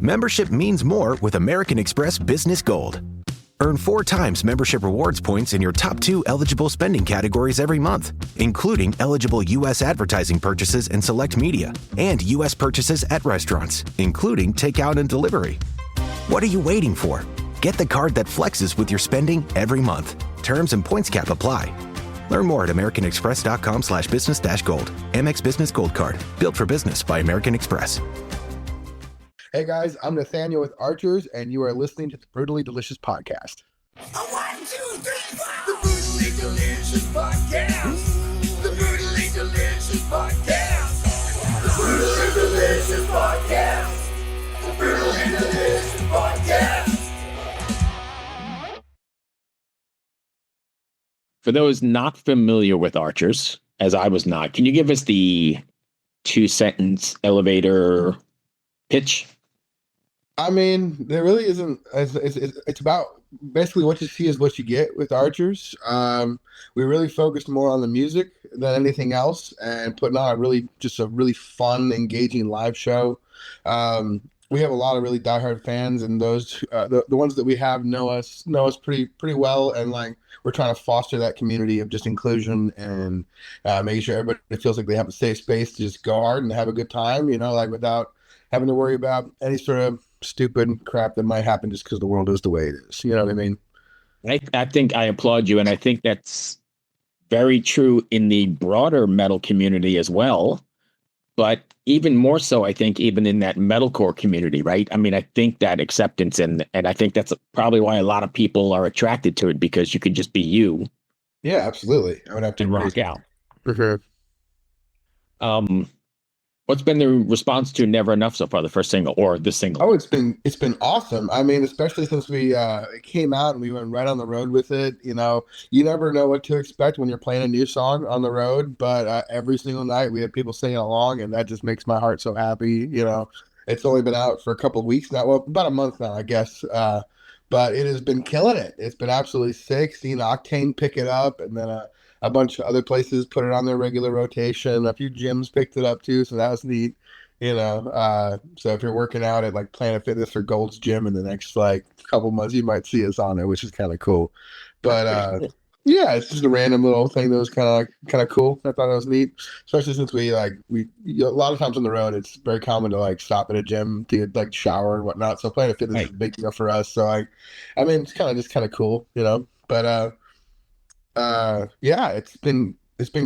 Membership means more with American Express Business Gold. Earn 4 times membership rewards points in your top 2 eligible spending categories every month, including eligible U.S. advertising purchases and select media, and U.S. purchases at restaurants, including takeout and delivery. What are you waiting for? Get the card that flexes with your spending every month. Terms and points cap apply. Learn more at americanexpress.com/business-gold. Amex Business Gold Card. Built for business by American Express. Hey guys, I'm Nathaniel with Archers, and you are listening to the Brutally Delicious Podcast. 1, 2, 3, 4. The Brutally Delicious Podcast. The Brutally Delicious Podcast. The Brutally Delicious Podcast. The Brutally Delicious Podcast. For those not familiar with Archers, as I was not, can you give us the 2-sentence elevator pitch? I mean, there really isn't. It's about basically what you see is what you get with Archers. We really focused more on the music than anything else, and putting on a really fun, engaging live show. We have a lot of really diehard fans, and those the ones that we have know us pretty well, and like we're trying to foster that community of just inclusion and making sure everybody feels like they have a safe space to just go hard and have a good time, like without having to worry about any sort of stupid crap that might happen just because the world is the way it is. You know what I mean? I think I applaud you, and I think that's very true in the broader metal community as well. But even more so, I think, even in that metalcore community, right? I mean, I think that acceptance, and I think that's probably why a lot of people are attracted to it, because you could just be you. Yeah, absolutely. I would have to rock out. For sure. What's been the response to Never Enough so far, the first single or the single? Oh, it's been awesome. I mean, especially since it came out and we went right on the road with it. You never know what to expect when you're playing a new song on the road, but every single night we have people singing along, and that just makes my heart so happy. It's only been out for a couple of weeks now, well, about a month now, I guess. But it has been killing it. It's been absolutely sick. Seeing Octane pick it up, and then a bunch of other places put it on their regular rotation. A few gyms picked it up too, so that was neat. So if you're working out at like Planet Fitness or Gold's Gym in the next like couple months, you might see us on it, which is kind of cool. But yeah, it's just a random little thing that was kind of cool. I thought it was neat, especially since we a lot of times on the road, it's very common to like stop at a gym to like shower and whatnot. So Planet Fitness is a big deal for us. So I mean, it's kind of cool, But yeah, it's been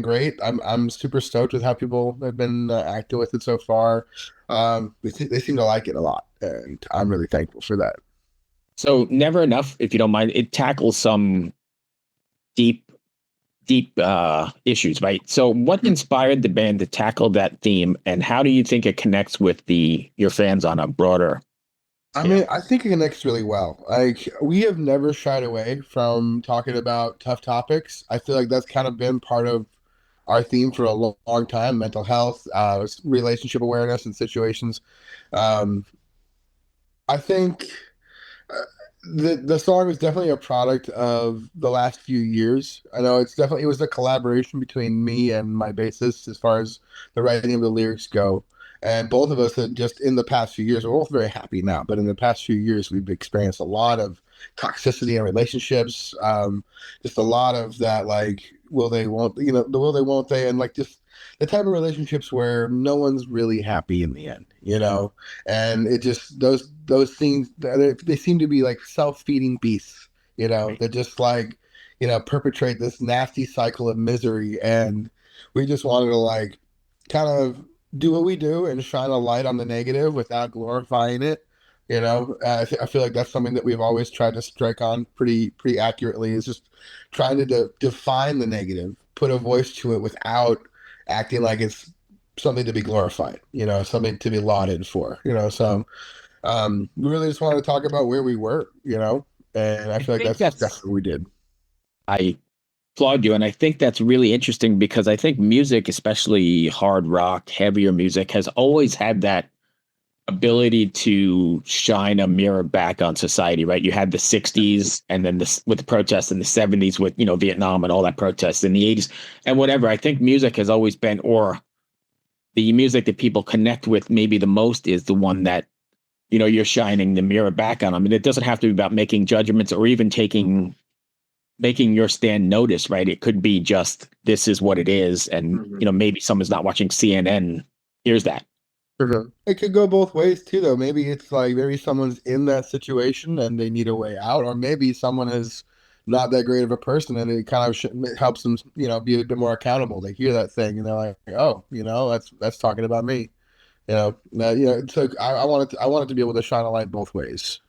great. I'm super stoked with how people have been acting with it so far. They seem to like it a lot, and I'm really thankful for that. So Never Enough, if you don't mind, it tackles some deep issues, right? So what inspired the band to tackle that theme, and how do you think it connects with your fans on a broader? I mean, I think it connects really well. Like, we have never shied away from talking about tough topics. I feel like that's kind of been part of our theme for a long time: mental health, relationship awareness, and situations. I think the song is definitely a product of the last few years. I know it was a collaboration between me and my bassist as far as the writing of the lyrics go. And both of us had just in the past few years, we're both very happy now, but in the past few years, we've experienced a lot of toxicity in relationships. Just a lot of that, like, will they, won't, the will they, won't they, and like just the type of relationships where no one's really happy in the end, and it just, those things, they seem to be like self-feeding beasts, that just like, perpetrate this nasty cycle of misery. And we just wanted to like kind of do what we do and shine a light on the negative without glorifying it. I feel like that's something that we've always tried to strike on pretty accurately, is just trying to define the negative, put a voice to it without acting like it's something to be glorified, something to be lauded for, so we really just wanted to talk about where we were, and I feel like that's what we did. I applaud you, and I think that's really interesting, because I think music, especially hard rock, heavier music, has always had that ability to shine a mirror back on society, right? You had the 60s, and then with the protests in the 70s with, Vietnam and all that protests in the 80s and whatever. I think music has always been, or the music that people connect with maybe the most, is the one that you're shining the mirror back on them. And it doesn't have to be about making judgments or even making your stand notice, right? It could be just this is what it is, and maybe someone's not watching CNN. Here's that. It could go both ways too, though. Maybe it's like maybe someone's in that situation and they need a way out, or maybe someone is not that great of a person and it kind of helps them, be a bit more accountable. They hear that thing and they're like, oh, that's talking about me. So I wanted to be able to shine a light both ways.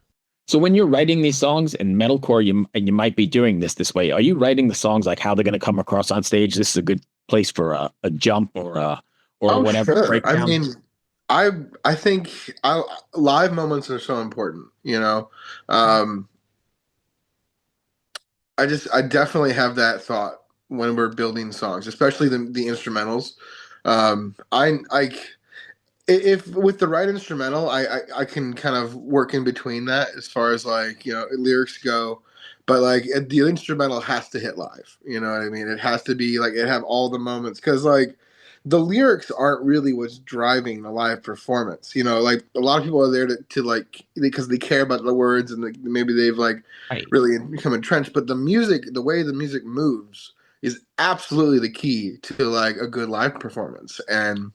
So when you're writing these songs in metalcore, you might be doing this way. Are you writing the songs like how they're going to come across on stage? This is a good place for a jump or Oh, whatever sure. I breakdown. mean, I think live moments are so important, Um, I definitely have that thought when we're building songs, especially the instrumentals. I if with the right instrumental, I can kind of work in between that as far as like lyrics go, but like the instrumental has to hit live. You know what I mean? It has to be like it have all the moments because like the lyrics aren't really what's driving the live performance. Like a lot of people are there to like because they care about the words and maybe they've like Right. really become entrenched. But the music, the way the music moves, is absolutely the key to like a good live performance and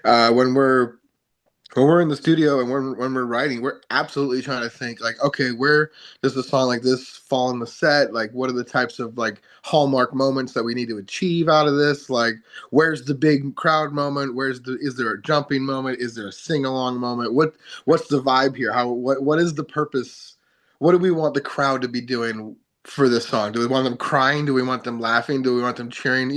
when we're in the studio and when we're writing, we're absolutely trying to think like, okay, where does a song like this fall in the set? Like, what are the types of like hallmark moments that we need to achieve out of this? Like, where's the big crowd moment? Is there a jumping moment? Is there a sing along moment? What's the vibe here? What is the purpose? What do we want the crowd to be doing for this song? Do we want them crying? Do we want them laughing? Do we want them cheering?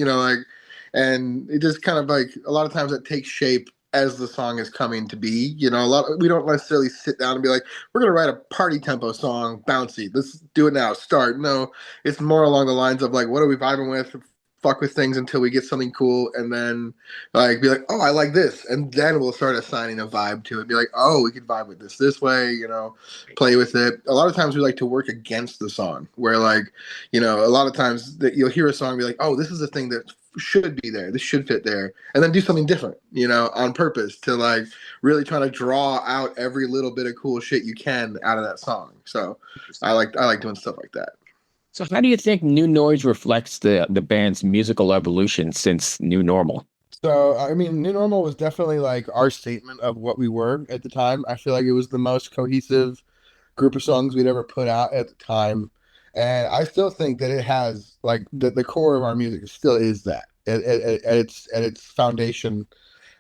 And it just kind of like a lot of times it takes shape as the song is coming to be. We don't necessarily sit down and be like, we're gonna write a party tempo song, bouncy. Let's do it now. Start. No, it's more along the lines of like, what are we vibing with? Fuck with things until we get something cool, and then like be like, oh, I like this, and then we'll start assigning a vibe to it. Be like, oh, we could vibe with this way. Play with it. A lot of times we like to work against the song, where like, a lot of times that you'll hear a song and be like, oh, this is a thing that should be there. This should fit there, and then do something different, on purpose to like really trying to draw out every little bit of cool shit you can out of that song. So I like doing stuff like that. So how do you think New Noise reflects the band's musical evolution since New Normal? So I mean, New Normal was definitely like our statement of what we were at the time. I feel like it was the most cohesive group of songs we'd ever put out at the time. And I still think that it has like the core of our music still is that at its foundation.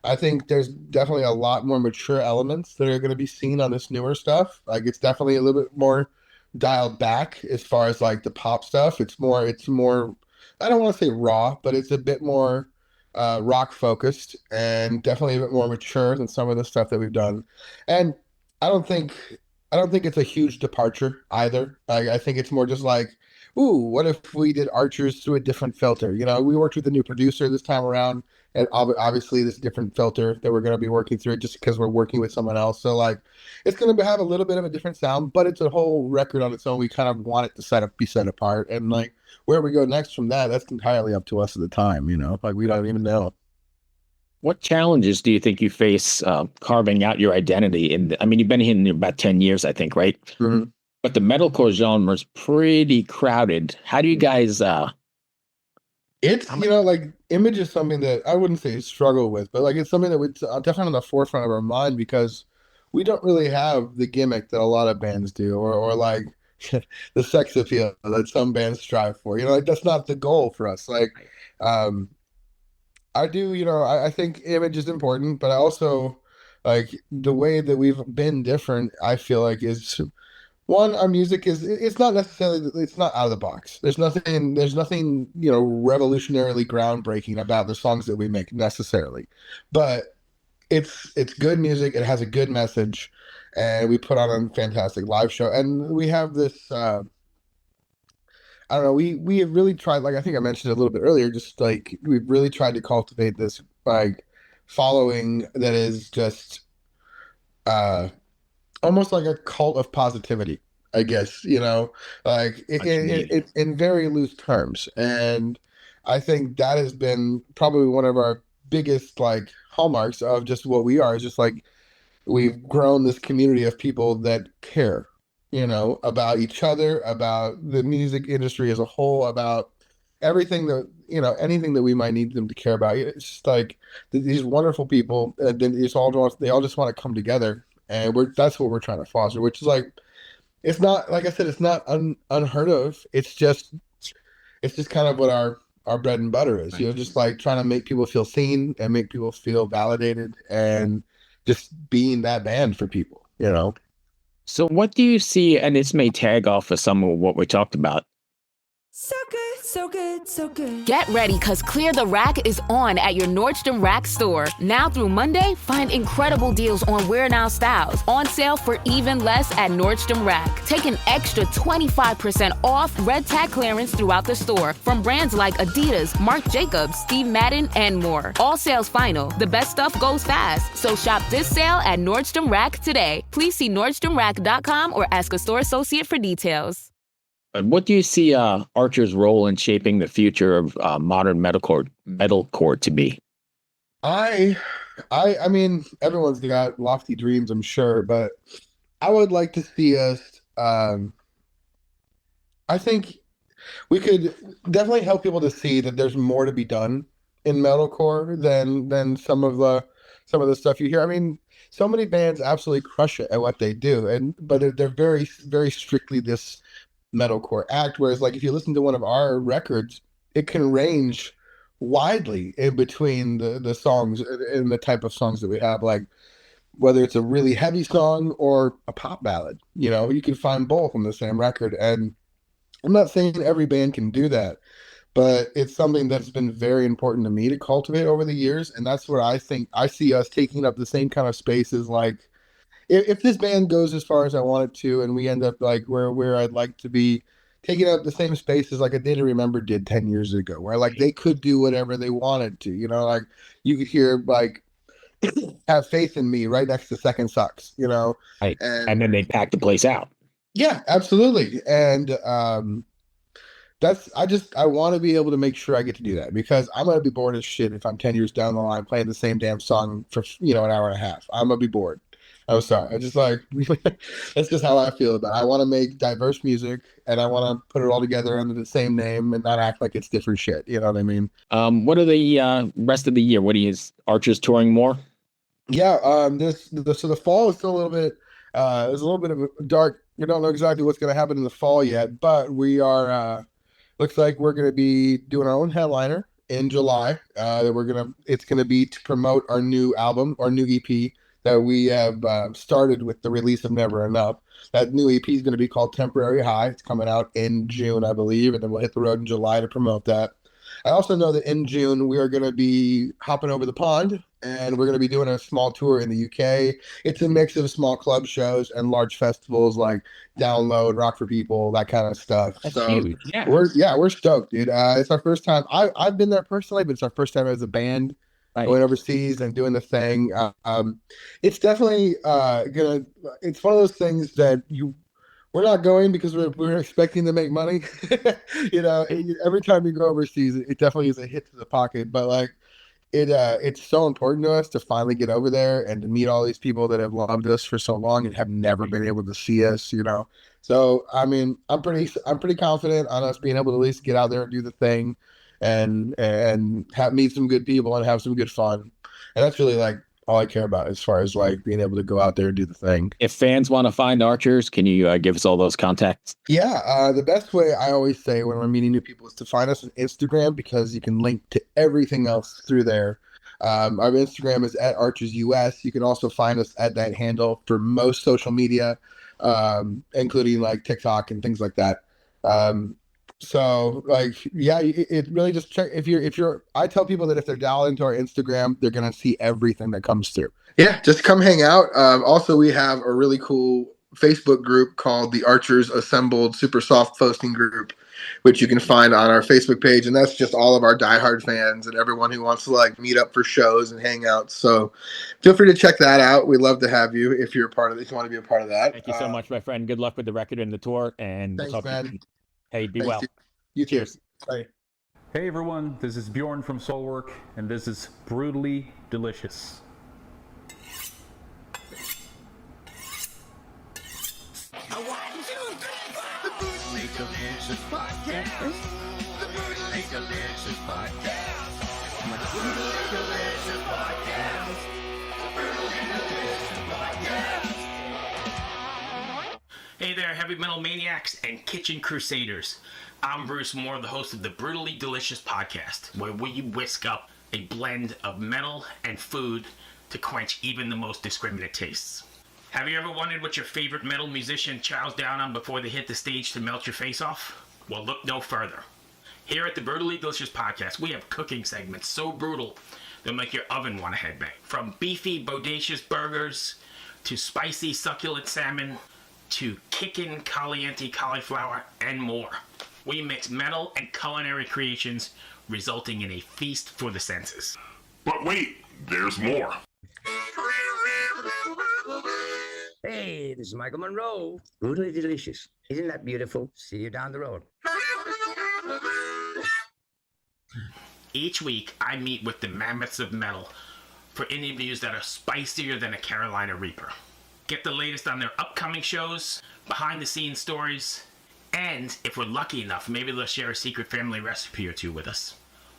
I think there's definitely a lot more mature elements that are going to be seen on this newer stuff. Like it's definitely a little bit more dialed back as far as like the pop stuff. It's more I don't want to say raw, but it's a bit more rock focused and definitely a bit more mature than some of the stuff that we've done. And I don't think I don't think it's a huge departure either. I think it's more just like, ooh, what if we did Archers through a different filter? We worked with a new producer this time around, and obviously this different filter that we're going to be working through just because we're working with someone else. So like, it's going to have a little bit of a different sound, but it's a whole record on its own. We kind of want it to be set apart, and like where we go next from that, that's entirely up to us at the time. Like we don't even know. What challenges do you think you face carving out your identity I mean, you've been here in about 10 years, I think, right? Mm-hmm. But the metalcore genre is pretty crowded. How do you guys It's like image is something that I wouldn't say struggle with, but like it's something that we definitely on the forefront of our mind because we don't really have the gimmick that a lot of bands do, or like the sex appeal that some bands strive for. Like that's not the goal for us. Like, um, I do, I think image is important, but I also like the way that we've been different. I feel like is one, our music it's not necessarily it's not out of the box. There's nothing revolutionarily groundbreaking about the songs that we make necessarily, but it's good music. It has a good message, and we put on a fantastic live show. And we have this. I don't know. We have really tried. Like I think I mentioned a little bit earlier. Just like we've really tried to cultivate this like following that is just uh almost like a cult of positivity, I guess, like in very loose terms. And I think that has been probably one of our biggest like hallmarks of just what we are is just like we've grown this community of people that care, about each other, about the music industry as a whole, about everything that, anything that we might need them to care about. It's just like these wonderful people, and then they all just want to come together, and that's what we're trying to foster, which is like, it's not, like I said, it's not unheard of. It's just kind of what our bread and butter is, just like trying to make people feel seen and make people feel validated and just being that band for people. So what do you see, and this may tag off of some of what we talked about. So good, so good, so good. Get ready, because Clear the Rack is on at your Nordstrom Rack store. Now through Monday, find incredible deals on wear now styles. On sale for even less at Nordstrom Rack. Take an extra 25% off red tag clearance throughout the store from brands like Adidas, Marc Jacobs, Steve Madden, and more. All sales final. The best stuff goes fast. So shop this sale at Nordstrom Rack today. Please see NordstromRack.com or ask a store associate for details. And what do you see Archer's role in shaping the future of modern metalcore to be? I mean, everyone's got lofty dreams, I'm sure, but I would like to see us. I think we could definitely help people to see that there's more to be done in metalcore than some of the stuff you hear. I mean, so many bands absolutely crush it at what they do, but they're very, very strictly this metalcore act. Whereas, like, if you listen to one of our records, it can range widely in between the songs and the type of songs that we have, like whether it's a really heavy song or a pop ballad. You can find both on the same record, and I'm not saying every band can do that, but it's something that's been very important to me to cultivate over the years, and that's where I think I see us taking up the same kind of spaces. Like, if this band goes as far as I want it to, and we end up like where I'd like to be, taking up the same spaces like A Day to Remember did 10 years ago, where like they could do whatever they wanted to, like you could hear like Have Faith in Me right next to Second Sucks, Right. and And then they pack the place out. yeah, absolutely. And I want to be able to make sure I get to do that, because I'm gonna be bored as shit if I'm 10 years down the line playing the same damn song for an hour and a half. I'm gonna be bored. I'm sorry. I just like that's just how I feel about it. I want to make diverse music, and I want to put it all together under the same name and not act like it's different shit. You know what I mean? What are the rest of the year? Is Archer's touring more? Yeah. So the fall is still a little bit. There's a little bit of a dark. We don't know exactly what's going to happen in the fall yet, but we are. Looks like we're going to be doing our own headliner in July. It's going to be to promote our new album, our new EP that we have started with the release of Never Enough. That new EP is going to be called Temporary High. It's coming out in June, I believe, and then we'll hit the road in July to promote that. I also know that in June we are going to be hopping over the pond, and we're going to be doing a small tour in the UK. It's a mix of small club shows and large festivals like Download, Rock for People, that kind of stuff. That's so huge. Yeah. we're stoked, dude. It's our first time. I've been there personally, but it's our first time as a band Right. going overseas and doing the thing. It's definitely it's one of those things that we're not going because we're expecting to make money. Every time you go overseas, it definitely is a hit to the pocket. But like, it's so important to us to finally get over there and to meet all these people that have loved us for so long and have never been able to see us. So I mean, I'm pretty confident on us being able to at least get out there and do the thing, and meet some good people and have some good fun. And that's really like all I care about as far as like being able to go out there and do the thing. If fans want to find Archers, can you give us all those contacts? Yeah, the best way I always say when I'm meeting new people is to find us on Instagram, because you can link to everything else through there. Our Instagram is at ArchersUS. You can also find us at that handle for most social media, including like TikTok and things like that. So like, yeah, it really just check if you're. I tell people that if they're dialed into our Instagram, they're gonna see everything that comes through. Yeah, just come hang out. Also, we have a really cool Facebook group called the Archers Assembled Super Soft Posting Group, which you can find on our Facebook page, and that's just all of our diehard fans and everyone who wants to like meet up for shows and hang out. So feel free to check that out. We'd love to have you if you're a part of it, if you want to be a part of that. Thank you so much, my friend. Good luck with the record and the tour, and Thanks, we'll talk man. to you. Hey, be Thanks, well. dude. You too. Cheers. Bye. Hey everyone, this is Bjorn from Soulwork, and this is Brutally Delicious. The Brutally Delicious Podcast. The Brutally Delicious Podcast. The Brutally Delicious Podcast. The Brutally Delicious Podcast. Hey there, heavy metal maniacs and kitchen crusaders. I'm Bruce Moore, the host of the Brutally Delicious Podcast, where we whisk up a blend of metal and food to quench even the most discriminate tastes. Have you ever wondered what your favorite metal musician chows down on before they hit the stage to melt your face off? Well, look no further. Here at the Brutally Delicious Podcast, we have cooking segments so brutal they'll make your oven want to headbang. From beefy, bodacious burgers, to spicy, succulent salmon, to kickin' caliente cauliflower, and more. We mix metal and culinary creations, resulting in a feast for the senses. But wait, there's more. Hey, this is Michael Monroe. Brutally delicious. Isn't that beautiful? See you down the road. Each week, I meet with the mammoths of metal for interviews that are spicier than a Carolina Reaper. Get the latest on their upcoming shows, behind-the-scenes stories, and if we're lucky enough, maybe they'll share a secret family recipe or two with us.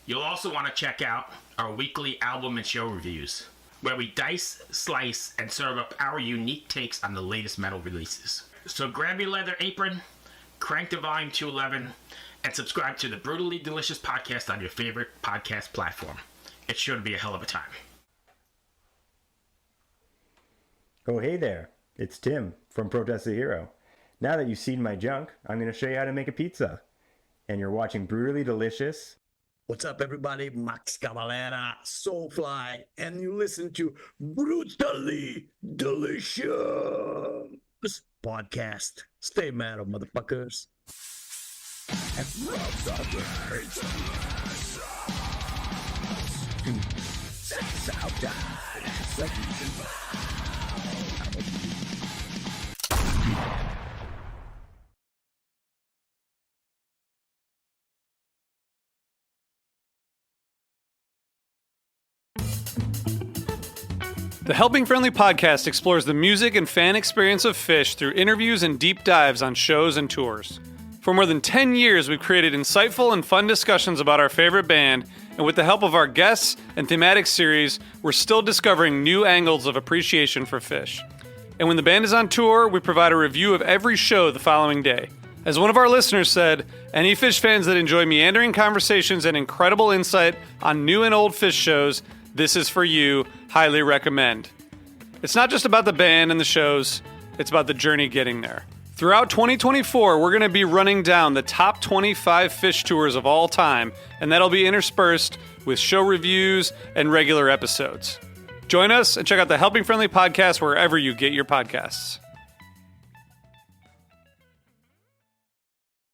You'll also want to check out our weekly album and show reviews, where we dice, slice, and serve up our unique takes on the latest metal releases. So grab your leather apron, crank the volume to 11, and subscribe to the Brutally Delicious Podcast on your favorite podcast platform. It's sure to be a hell of a time. Oh, hey there. It's Tim from Protest the Hero. Now that you've seen my junk, I'm going to show you how to make a pizza. And you're watching Brutally Delicious. What's up, everybody? Max Cavalera, Soulfly, and you listen to Brutally Delicious Podcast. Stay metal, motherfuckers. The Helping Friendly podcast explores the music and fan experience of Phish through interviews and deep dives on shows and tours. For more than 10 years, we've created insightful and fun discussions about our favorite band, and with the help of our guests and thematic series, we're still discovering new angles of appreciation for Phish. And when the band is on tour, we provide a review of every show the following day. As one of our listeners said, any Phish fans that enjoy meandering conversations and incredible insight on new and old Phish shows, this is for you. Highly recommend. It's not just about the band and the shows, it's about the journey getting there. Throughout 2024, we're going to be running down the top 25 Phish tours of all time, and that'll be interspersed with show reviews and regular episodes. Join us and check out the Helping Friendly podcast wherever you get your podcasts.